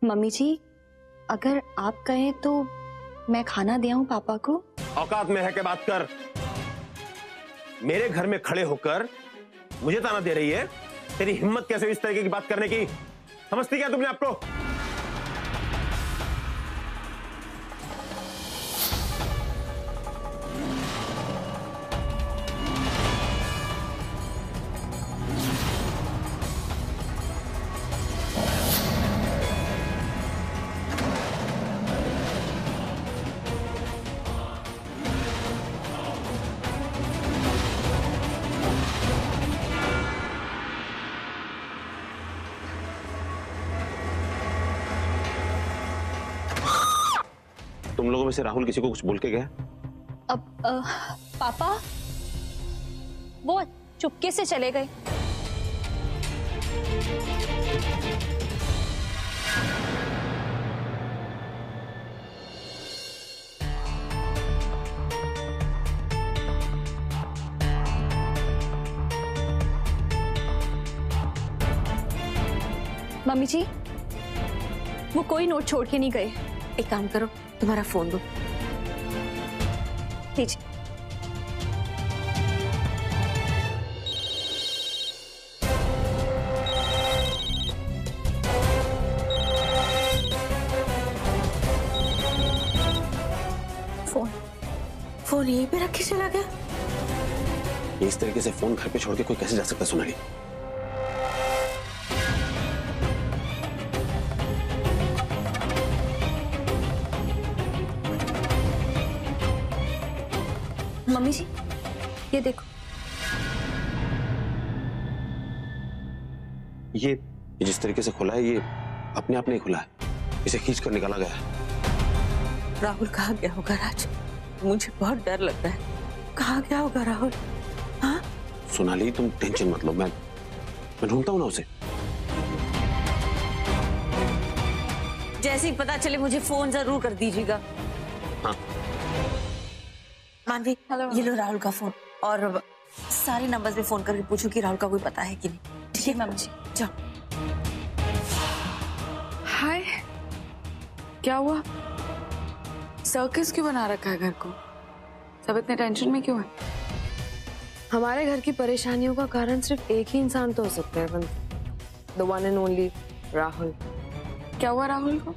Mummy जी, अगर आप कहें तो मैं खाना दे आऊं पापा को? औकात में है के बात कर। मेरे घर में खड़े होकर मुझे ताना दे रही है? तेरी हिम्मत कैसे इस तरीके की बात करने की? समझती क्या तुमने आपको? तुम लोगों में से राहुल किसी को कुछ बोल के गया? पापा वो चुपके से चले गए। मम्मी जी, वो कोई नोट छोड़ के नहीं गए। एक काम करो, तुम्हारा फोन दो। लीजिए। फोन यहीं पे रख के चला गया? इस तरीके से फोन घर पे छोड़ के कोई कैसे जा सकता है सोनाली? मम्मी जी, ये देखो। ये जिस तरीके से खुला है, ये अपने आप नहीं खुला है, इसे खींच कर निकाला गया है। राहुल कहाँ गया होगा राज? मुझे बहुत डर लग रहा है। कहाँ गया होगा राहुल? हाँ सोनाली, तुम टेंशन मत लो, मैं ढूंढता हूँ ना उसे। जैसे ही पता चले मुझे फोन जरूर कर दीजिएगा। हाँ मानवी, ये लो राहुल का फोन, और सारे नंबर्स पे फोन करके पूछो कि राहुल का कोई पता है कि नहीं। ठीक है मम्मी जी, जाओ। हाय, क्या हुआ? सर्कस क्यों बना रखा है घर को? सब इतने टेंशन में क्यों है? हमारे घर की परेशानियों का कारण सिर्फ एक ही इंसान तो हो सकता है, the one and only Rahul. क्या हुआ राहुल को?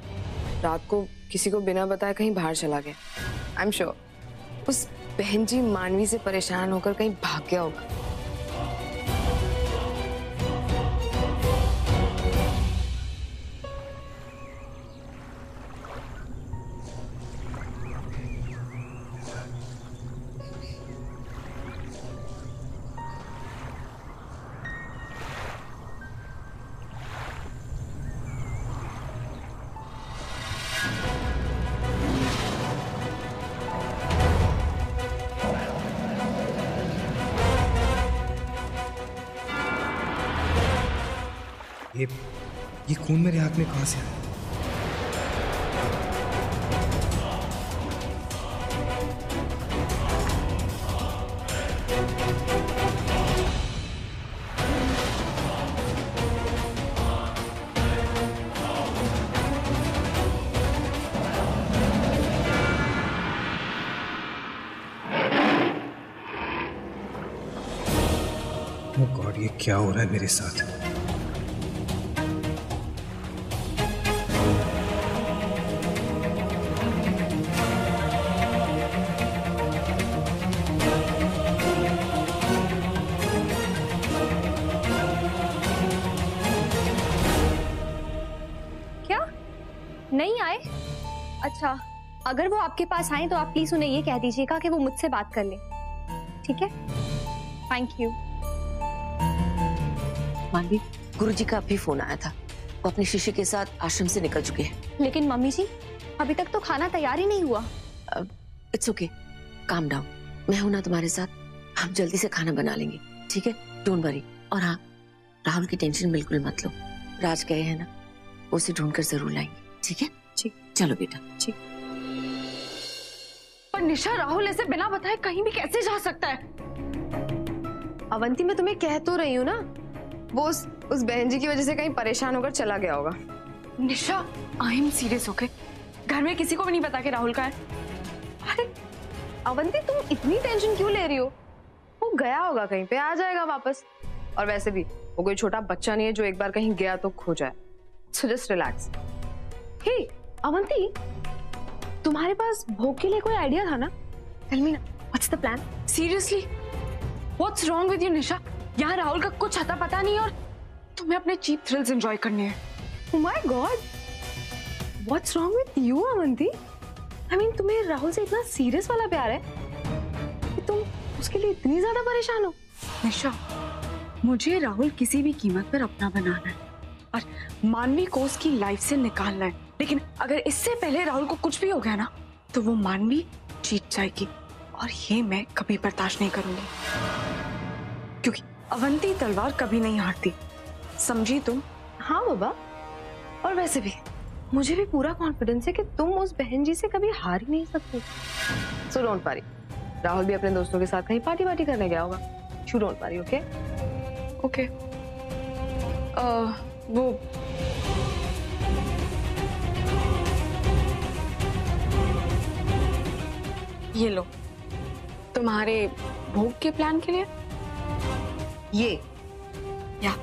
रात को किसी को बिना बताए कहीं बाहर चला गया। आई एम श्योर उस बहन जी मानवी से परेशान होकर कहीं भाग गया होगा। ये खून मेरे हाथ में कहां से आया? ओह गॉड, ये क्या हो रहा है मेरे साथ? नहीं आए? अच्छा, अगर वो आपके पास आए तो आप प्लीज उन्हें ये कह दीजिएगा कि वो मुझसे बात कर ले, ठीक है? Thank you. मानवी, गुरुजी का अभी फोन आया था। वो अपने शिष्य के साथ आश्रम से निकल चुके हैं। लेकिन मम्मी जी, अभी तक तो खाना तैयार ही नहीं हुआ। It's okay, calm down. मैं हूं ना तुम्हारे साथ, हम जल्दी से खाना बना लेंगे, ठीक है? Don't worry. और हाँ, राहुल की टेंशन बिल्कुल मत लो। राज गए हैं ना, उसे ढूंढकर जरूर लाएंगे, ठीक है? ठीक। चलो बेटा। ठीक। पर निशा, राहुल ऐसे बिना बताए कहीं भी कैसे जा सकता है? अवंती, मैं तुम्हें कह तो रही हूँ ना, वो उस बहन जी की वजह से कहीं परेशान होकर चला गया होगा। निशा, आई एम सीरियस, ओके? घर में किसी को भी नहीं पता कि राहुल का है। अरे अवंती, तुम इतनी टेंशन क्यों ले रही हो? वो गया होगा कहीं पे, आ जाएगा वापस। और वैसे भी वो कोई छोटा बच्चा नहीं है जो एक बार कहीं गया तो खो जाए। So just relax. Hey Avanti, तुम्हारे पास भोग के लिए कोई आइडिया था ना? टेल मी ना, what's the plan? Seriously, what's wrong with you Nisha? यहाँ राहुल का कुछ अता पता नहीं और तुम्हें अपने चीप थ्रिल्स एंजॉय करने हैं। Oh my God, what's wrong with you, Avanti? I mean, तुम्हें राहुल से इतना सीरियस वाला प्यार है कि तुम उसके लिए इतनी ज्यादा परेशान हो? निशा, मुझे राहुल किसी भी कीमत पर अपना बनाना है और मानवी को उसकी लाइफ से निकालना है। लेकिन अगर इससे पहले राहुल को कुछ भी हो गया ना, तो वो मानवी जीत जाएगी और ये मैं कभी बर्दाश्त नहीं करूंगी, क्योंकि अवंती तलवार कभी नहीं हारती, समझी तुम? हाँ बाबा, और वैसे भी मुझे भी पूरा कॉन्फिडेंस है कि तुम उस बहन जी से कभी हार ही नहीं सकती। सो डोंट वरी, राहुल भी अपने दोस्तों के साथ कहीं पार्टी करने गया होगा। You don't worry, okay? Okay. वो ये लो, तुम्हारे भोग के प्लान के लिए ये या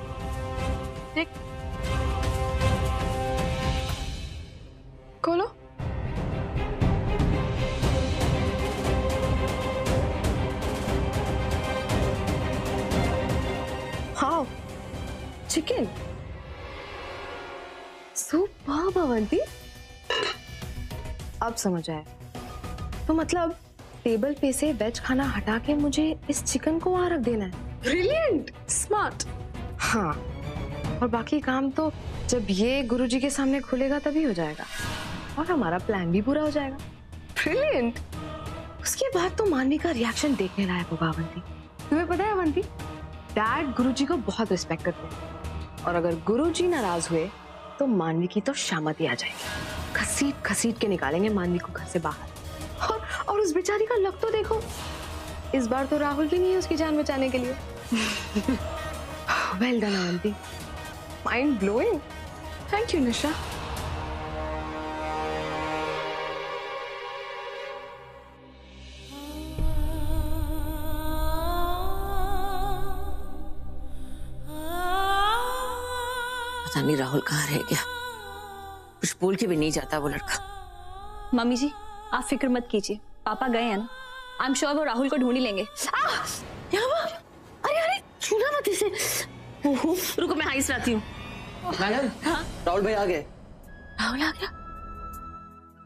देख, खोलो। हाँ, चिकन। सुपर्ब अवंती, अब समझ आया। तो मतलब टेबल पे से वेज खाना हटा के मुझे इस चिकन को वहां रख देना है। Brilliant, smart. हाँ, और बाकी काम तो जब ये गुरुजी के सामने खुलेगा तभी हो जाएगा और हमारा प्लान भी पूरा हो जाएगा। ब्रिलियंट। उसके बाद तो मानवी का रिएक्शन देखने लायक होगा अवंती। तुम्हें पता है अवंती, डैड गुरुजी को बहुत रिस्पेक्ट करते हैं और अगर गुरुजी नाराज हुए तो मानवी की तो शामती आ जाएगी। घसीट घसीट के निकालेंगे मानवी को घर से बाहर। और उस बेचारी का लक तो देखो, इस बार तो राहुल भी नहीं है उसकी जान बचाने के लिए। Well done Avanti, mind blowing. Thank you Nisha. पता नहीं राहुल कहाँ रह गया, कुछ बोल के भी नहीं जाता वो लड़का। मम्मी जी, आप फिक्र मत कीजिए, पापा गए हैं ना, आई एम श्योर वो राहुल को ढूंढ ही लेंगे। अरे अरे, छूना मत इसे। ओहो, रुको मैं आइस लाती हूँ। मैडम, हाँ? राहुल भाई आ गए। राहुल आ गया?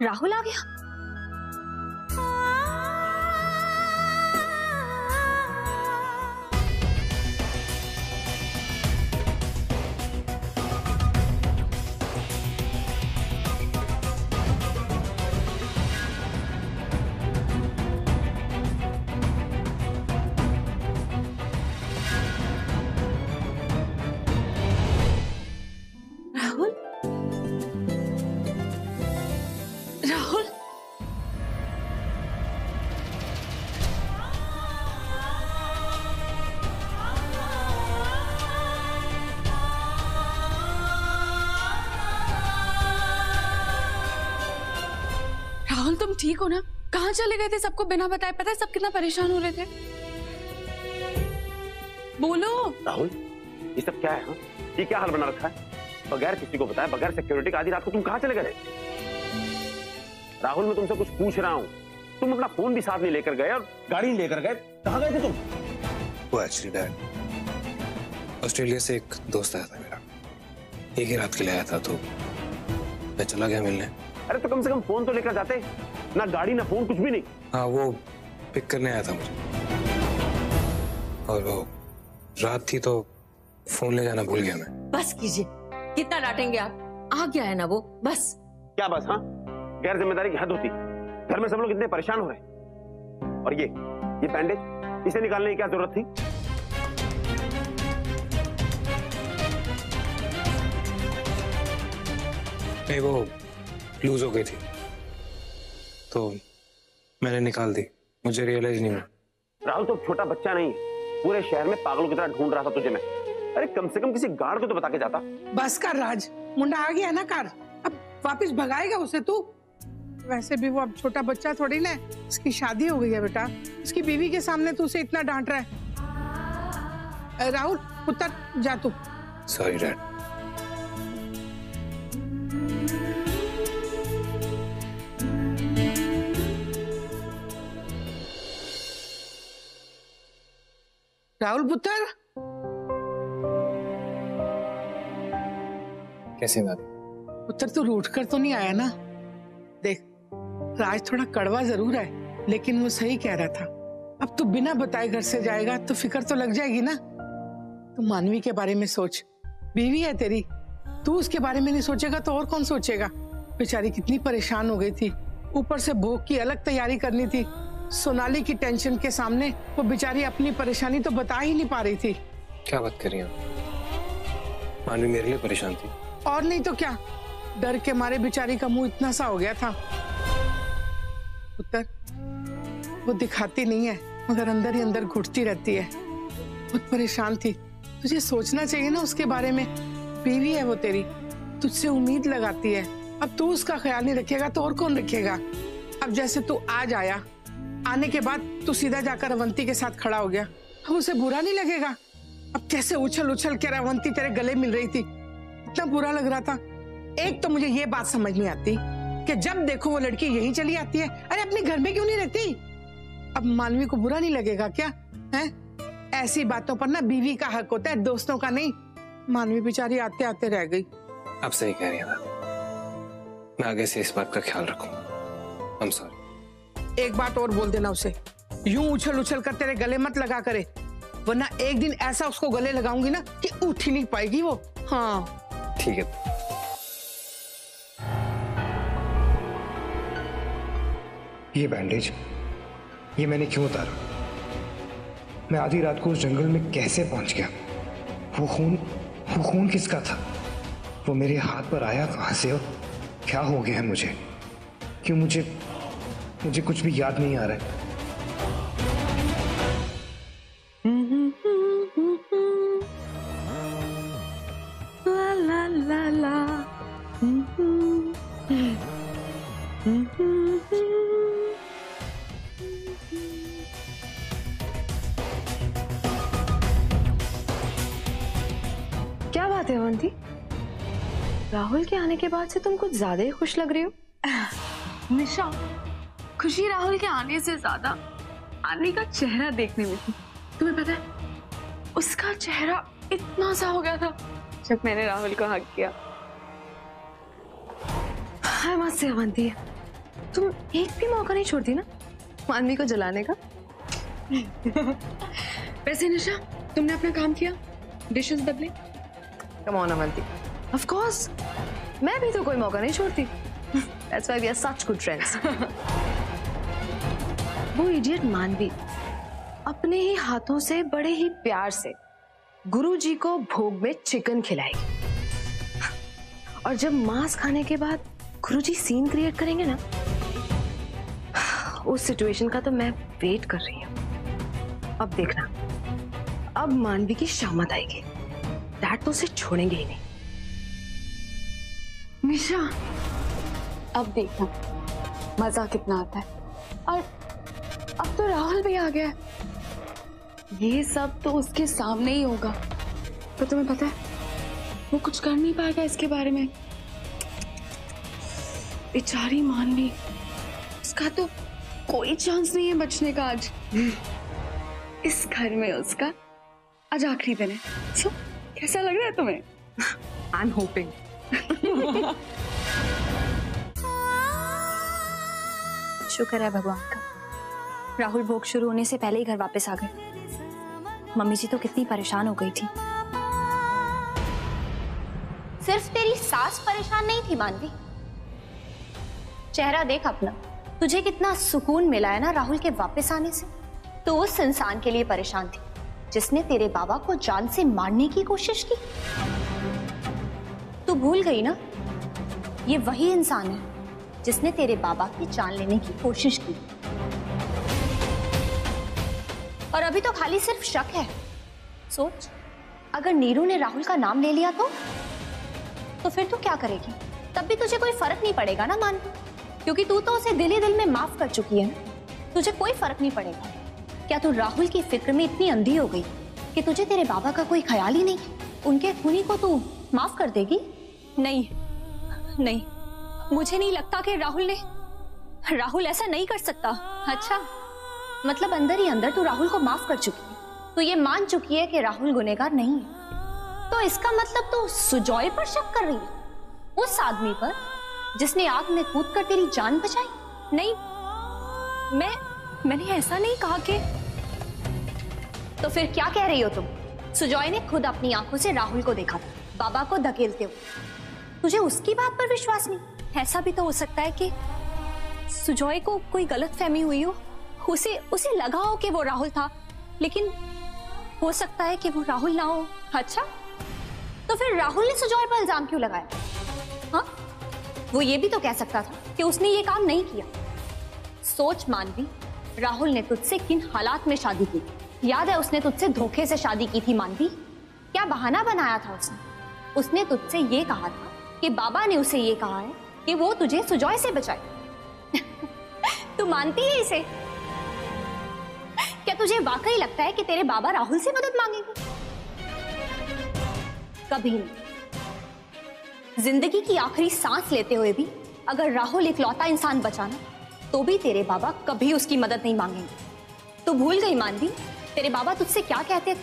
राहुल आ गया? राहुल? राहुल? राहुल, तुम ठीक हो ना? कहाँ चले गए थे सबको बिना बताए? पता है सब कितना परेशान हो रहे थे। बोलो। राहुल, ये सब क्या है? हाँ, ये क्या हाल बना रखा है? बगैर किसी को बताए, बगैर सिक्योरिटी के आधी रात को तुम कहाँ चले गए? राहुल, मैं तुमसे कुछ पूछ रहा हूँ, तुम अपना फोन भी साथ नहीं लेकर गए और गाड़ी नहीं लेकर गए, कहाँ गए थे तुम? वो एक्चुअली डैड, ऑस्ट्रेलिया से एक दोस्त आया था मेरा, एक ही रात के लिए आया था, तो मैं चला गया मिलने। अरे तो कम से कम फोन तो लेकर जाते, ना गाड़ी ना फोन, कुछ भी नहीं। हाँ, वो पिक करने आया था मुझे, और वो रात थी तो फोन ले जाना भूल गया मैं। बस कीजिए, कितना डांटेंगे आप? आ गया है ना वो, बस। क्या बस? हाँ, गैर जिम्मेदारी की हद होती। घर में सब लोग इतने परेशान हो रहे, और ये बैंडेज, इसे निकालने की क्या जरूरत थी? नहीं, वो लूज हो गई थी तो मैंने निकाल दी, मुझे रियलाइज नहीं हुआ। राहुल तो छोटा बच्चा नहीं है, पूरे शहर में पागलों की तरह ढूंढ रहा था तुझे मैं। अरे कम से कम किसी गार्ड को तो बता के जाता। बस कर राज, मुंडा आ गया ना कार, अब वापस भगाएगा उसे तू? वैसे भी वो अब छोटा बच्चा थोड़ी ना, उसकी शादी हो गई है बेटा, उसकी बीवी के सामने तू उसे इतना डांट रहा है। राहुल उतर जा तू। Sorry dad. राहुल पुत्र, कैसे दादी? पुत्र तू रूठ कर तो नहीं आया ना? देख, राज थोड़ा कड़वा जरूर है, लेकिन वो सही कह रहा था। अब तू बिना बताए घर से जाएगा तो फिक्र तो लग जाएगी ना। तू मानवी के बारे में सोच, बीवी है तेरी, तू उसके बारे में नहीं सोचेगा तो और कौन सोचेगा? बेचारी कितनी परेशान हो गई थी, ऊपर से भोग की अलग तैयारी करनी थी। सोनाली की टेंशन के सामने वो बेचारी अपनी परेशानी तो बता ही नहीं पा रही थी। क्या बात कर रही हैं? मानवी मेरे लिए परेशान थी। और नहीं तो क्या, डर के मारे बेचारी का मुंह इतना सा हो गया था। पुत्र, वो दिखाती नहीं है मगर अंदर ही अंदर घुटती रहती है। बहुत परेशान थी, तुझे सोचना चाहिए ना उसके बारे में। बीवी है वो तेरी, तुझसे उम्मीद लगाती है। अब तू उसका ख्याल नहीं रखेगा तो और कौन रखेगा? अब जैसे तू आज आया, आने के बाद तू सीधा जाकर अवंती के साथ खड़ा हो गया, अब उसे बुरा नहीं लगेगा? अब कैसे उछल उछल के अवंती तेरे गले मिल रही थी, इतना बुरा लग रहा था। एक तो मुझे ये बात समझ नहीं आती कि जब देखो वो लड़की यही चली आती है। अरे अपने घर में क्यों नहीं रहती? अब मानवी को बुरा नहीं लगेगा क्या? है ऐसी बातों पर ना बीवी का हक होता है, दोस्तों का नहीं। मानवी बेचारी आते आते रह गई। आप सही कह रही हैं ना, मैं आगे से इस बात का ख्याल रखूंगा। I'm sorry। एक बात और बोल देना उसे, यूं उछल उछल कर तेरे गले मत लगा करे, वरना एक दिन ऐसा उसको गले लगाऊंगी ना कि उठ ही नहीं पाएगी वो। हाँ ठीक है। ये बैंडेज, ये मैंने क्यों उतारा? मैं आधी रात को उस जंगल में कैसे पहुंच गया? वो खून किसका था? वो मेरे हाथ पर आया कहां से और क्या हो गया है मुझे? क्यों मुझे कुछ भी याद नहीं आ रहा है। ला ला ला ला। क्या बात है अवंती, राहुल के आने के बाद से तुम कुछ ज्यादा ही खुश लग रही हो। निशा, खुशी राहुल के आने से ज्यादा आने का चेहरा देखने में थी। तुम्हें पता है, उसका चेहरा इतना सा हो गया था जब मैंने राहुल को हक किया। हाय मत से अवंती, तुम एक भी मौका नहीं छोड़ती ना मानवी को जलाने का। वैसे निशा, तुमने अपना काम किया, डिशेस बदले? Come on Avanti, of course, मैं भी तो कोई मौका नहीं छोड़ती। That's why we are such good friends. वो इडियट मानवी अपने ही हाथों से बड़े ही प्यार से गुरुजी को भोग में चिकन खिलाएगी, और जब मांस खाने के बाद गुरुजी सीन क्रिएट करेंगे ना, उस सिचुएशन का तो मैं वेट कर रही हूँ। अब देखना, अब मानवी की शामत आएगी, डैड तो उसे छोड़ेंगे ही नहीं। निशा, अब देखना मजा कितना आता है। और अब तो राहुल भी आ गया है, ये सब तो उसके सामने ही होगा, तो तुम्हें पता है वो कुछ कर नहीं पाएगा इसके बारे में। बेचारी मानवी, उसका तो कोई चांस नहीं है बचने का। आज इस घर में उसका आज आखिरी दिन है। सो कैसा लग रहा है तुम्हें? I am hoping. शुक्र है भगवान का, राहुल भोग शुरू होने से पहले ही घर वापस आ गए। मम्मी जी तो कितनी परेशान हो गई थी। सिर्फ तेरी सास परेशान नहीं थी मानवी, चेहरा देख अपना, तुझे कितना सुकून मिला है ना राहुल के वापस आने से। तो उस इंसान के लिए परेशान थी जिसने तेरे बाबा को जान से मारने की कोशिश की। तू भूल गई ना, ये वही इंसान है जिसने तेरे बाबा की जान लेने की कोशिश की। और अभी तो खाली सिर्फ शक है। सोच, अगर नीरू ने राहुल का नाम ले लिया तो तो फिर तू क्या करेगी? तब भी तुझे कोई फर्क नहीं पड़ेगा ना मानवी, क्योंकि तू तो उसे दिल ही दिल में माफ कर चुकी है ना। तुझे कोई फर्क नहीं पड़ेगा। क्या तू राहुल की फिक्र में इतनी अंधी हो गई कि तुझे तेरे बाबा का कोई ख्याल ही नहीं? उनके खूनी को तू माफ कर देगी? नहीं नहीं, मुझे नहीं लगता कि राहुल ऐसा नहीं कर सकता। अच्छा, मतलब अंदर ही अंदर तू राहुल को माफ कर चुकी है। तू ये मान चुकी है कि राहुल गुनहगार नहीं है। तो इसका मतलब तू सुजॉय पर शक कर रही है, उस आदमी पर जिसने आग में कूदकर तेरी जान बचाई? नहीं, मैंने ऐसा नहीं कहा कि। तो फिर क्या कह रही हो तुम? सुजॉय ने खुद अपनी आंखों से राहुल को देखा था बाबा को धकेलते हुए। तुझे उसकी बात पर विश्वास नहीं? ऐसा भी तो हो सकता है कि सुजॉय को कोई गलतफहमी हुई हो, उसे लगा हो कि वो राहुल था, लेकिन हो सकता है कि वो राहुल ना हो। अच्छा, तो फिर राहुल ने सुजॉय पर इल्जाम क्यों लगाया? हाँ, वो ये भी तो कह सकता था कि उसने ये काम नहीं किया। सोच मानवी, राहुल ने तुझसे किन हालात में शादी की? याद है उसने तुझसे धोखे से शादी की थी मानवी। क्या बहाना बनाया था उसने तुझसे ये कहा था कि बाबा ने उसे ये कहा है कि वो तुझे सुजॉय से बचाए। तू मानती है इसे? क्या तुझे वाकई लगता है कि तेरे बाबा राहुल से मदद मांगेंगे? कभी नहीं। जिंदगी की आखिरी सांस लेते हुए भी अगर राहुल इकलौता इंसान बचा ना, तो भी तेरे बाबा कभी उसकी मदद नहीं मांगेंगे। तू भूल गई मानवी, तेरे बाबा तुझसे क्या कहते थे?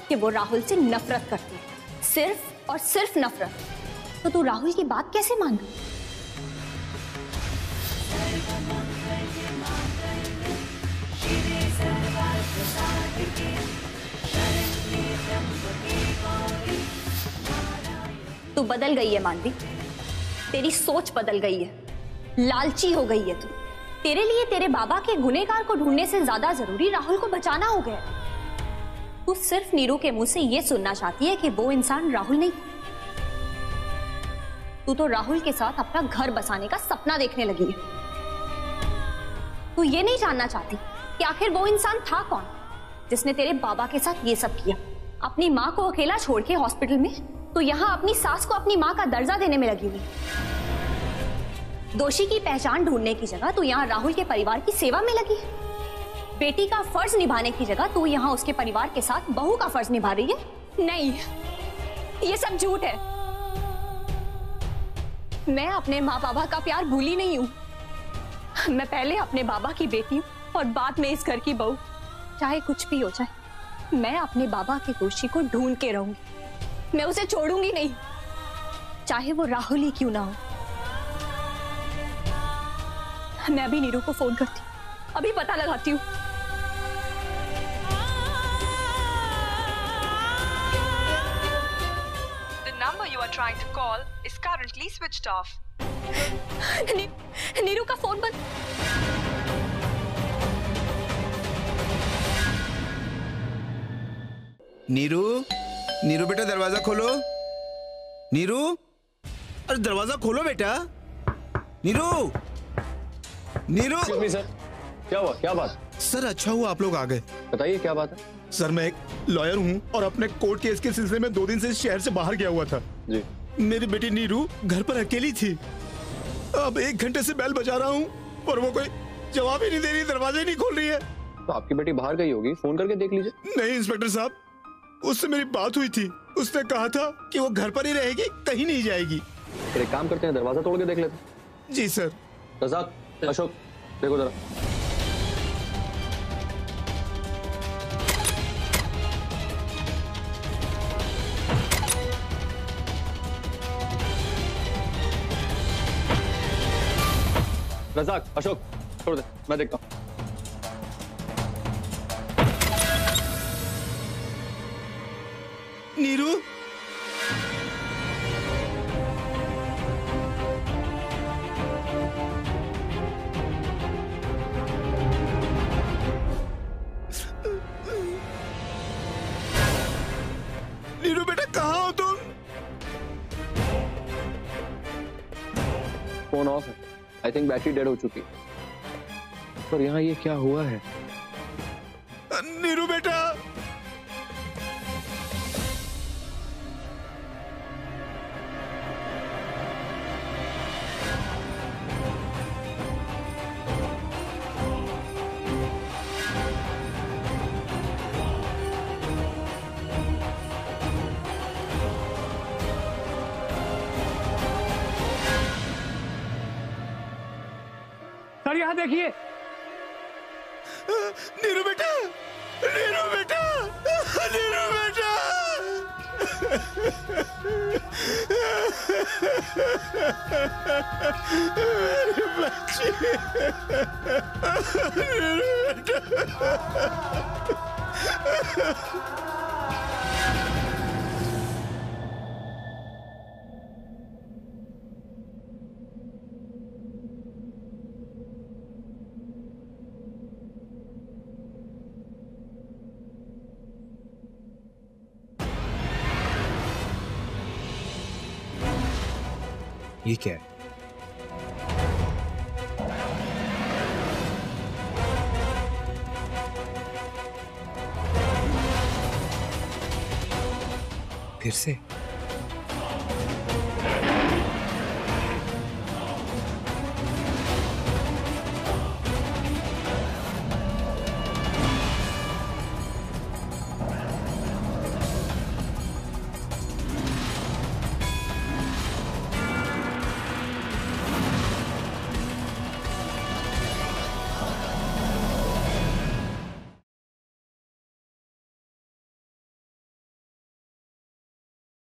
कि वो राहुल से नफरत करते हैं, सिर्फ और सिर्फ नफरत। तो तू राहुल की बात कैसे मान गई? तू बदल गई है मानवी, तेरी सोच बदल गई है, लालची हो गई है तू। तेरे लिए तेरे बाबा के गुनहगार को ढूंढने से ज्यादा जरूरी राहुल को बचाना हो गया। तू सिर्फ नीरू के मुंह से यह सुनना चाहती है कि वो इंसान राहुल नहीं। तू तो राहुल के साथ अपना घर बसाने का सपना देखने लगी है। तू ये नहीं जानना चाहती कि आखिर वो इंसान था कौन जिसने तेरे बाबा के साथ ये सब किया। अपनी माँ को अकेला छोड़ के हॉस्पिटल में तो यहाँ अपनी सास को अपनी माँ का दर्जा देने में लगी हुई। दोषी की पहचान ढूंढने की जगह तू यहाँ राहुल के परिवार की सेवा में लगी है। बेटी का फर्ज निभाने की जगह तू यहाँ उसके परिवार के साथ बहू का फर्ज निभा रही है। नहीं, ये सब झूठ है। मैं अपने माँ बाबा का प्यार भूली नहीं हूँ। मैं पहले अपने बाबा की बेटी हूँ और बाद में इस घर की बहू। चाहे कुछ भी हो जाए, मैं अपने बाबा के दोषी को ढूंढ के रहूंगी। मैं उसे छोड़ूंगी नहीं, चाहे वो राहुल ही क्यों ना हो। मैं अभी नीरू को फोन करती हूँ, अभी पता लगाती हूँ। The number you are trying to call is currently switched off. Neeru का फोन बंद। नीरू बेटा दरवाजा खोलो। नीरू, अरे दरवाजा खोलो बेटा। नीरू सर, क्या हुआ? क्या बात? सर अच्छा हुआ आप लोग आ गए। बताइए क्या बात है? सर मैं एक लॉयर हूँ और अपने कोर्ट केस के सिलसिले में 2 दिन से शहर से बाहर गया हुआ था जी। मेरी बेटी नीरू घर पर अकेली थी। अब 1 घंटे से बेल बजा रहा हूँ और वो कोई जवाब ही नहीं दे रही, दरवाजा ही नहीं खोल रही है। तो आपकी बेटी बाहर गई होगी, फोन करके देख लीजिए। नहीं इंस्पेक्टर साहब, उससे मेरी बात हुई थी। उसने कहा था कि वो घर पर ही रहेगी, कहीं नहीं जाएगी। फिर एक काम करते हैं, दरवाजा तोड़ के देख लेते। जी सर। रज़ाक, अशोक देखो जरा। रज़ाक, अशोक छोड़ दे, मैं देखता हूँ। नीरू, नीरू बेटा कहाँ हो तुम? फोन ऑफ है। आई थिंक बैटरी डेड हो चुकी है। पर यहाँ ये क्या हुआ है? नीरू बेटा, यहाँ देखिए। नीरू बेटा, नीरू बेटा, नीरू बेटा। मेरी बच्ची, नीरू बेटा। ये क्या है? फिर से